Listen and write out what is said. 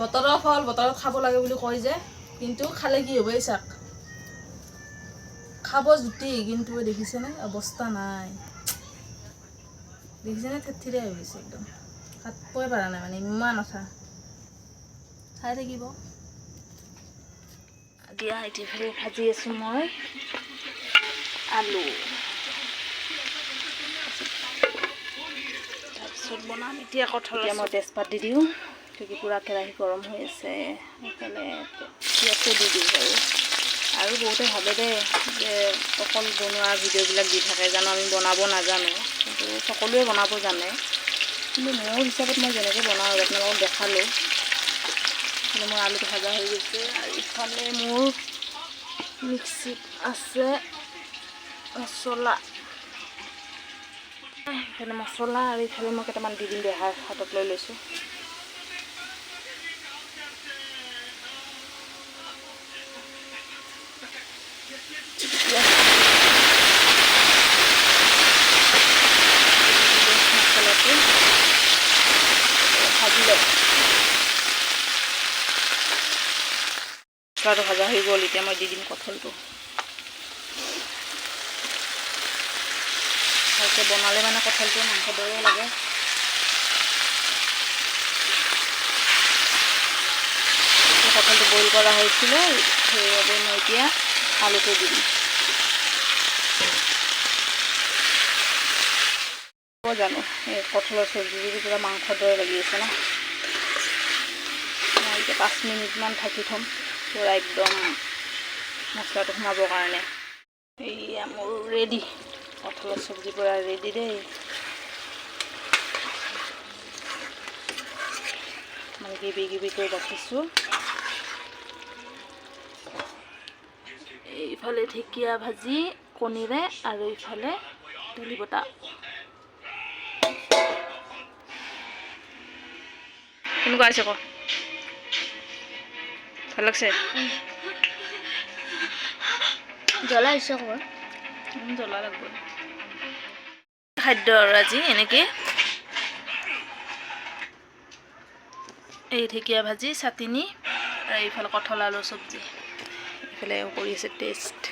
বতৰৰ ফল বতৰত খাব লাগে বুলি কয় যে, কিন্তু খালে কি হ'ব এই চাক খাব জুতি, কিন্তু দেখিছেনে অৱস্থা নাই, দেখিছেনে থেৰথেৰীয়া হৈ গৈছে একদম, কাটবই পৰা নাই মানে ইমান আঠা। খাই থাকিব। দিয়া এতিয়া ভাজি আছোঁ মই আলু, তাৰপিছত বনাম এতিয়া কঁঠাল। মই তেজপাত দি দিওঁ, কিয় পূৰা কেৰাহী গৰম হৈ আছে। সেইফালে পিঁয়াজটো দি দিওঁ বাৰু। আৰু বহুতে ভাবে দেই যে অকল বনোৱা ভিডিঅ'বিলাক দি থাকে, জানো আমি বনাব নাজানো, কিন্তু সকলোৱে বনাব জানে। কিন্তু মোৰ হিচাপত মই যেনেকৈ বনাওঁ আৰু আপোনালোকক দেখালোঁ। কিন্তু মোৰ আলুটো ভাজা হৈ গৈছে, আৰু ইফালে মোৰ মিক্সিত আছে মছলা, ইফালে মছলা, আৰু ইফালে মই কেইটামান দি দিম দেহাৰ হাতত লৈ লৈছোঁ। মছলাটো ভাজি লওঁ। মছলাটো ভাজা হৈ গ'ল, এতিয়া মই দি দিম কঁঠালটো। ভালকৈ বনালে মানে কঁঠালটো মাংস দৰে লাগে। কঁঠালটো বইল কৰা হৈছিলে, সেইবাবে মই এতিয়া আলুটো দি দিম। জানো এই কঁঠালৰ চব্জি পূৰা মাংসৰ দৰে লাগি আছে ন। মই এতিয়া 5 মিনিটমান ঢাকি থ'ম, পূৰা একদম মছলাটো সোমাবৰ কাৰণে। এইয়া মোৰ ৰেডি, কঁঠালৰ চব্জি পূৰা ৰেডি দেই। মই গ্ৰেভি কৰি ৰাখিছোঁ। এইফালে ঢেকীয়া ভাজি কণীৰে, আৰু ইফালে দালি বটা। কেনেকুৱা আছে ক? ভাল লাগছে? জ্বলা হৈছে ক? জ্বলা লাগব। খাদ্য আৰু আজি এনেকৈ এই ঢেকীয়া ভাজি, চাটনি, আৰু এইফালে কঁঠাল আলু চব্জি, এইফালে কৰি আছে টেষ্ট।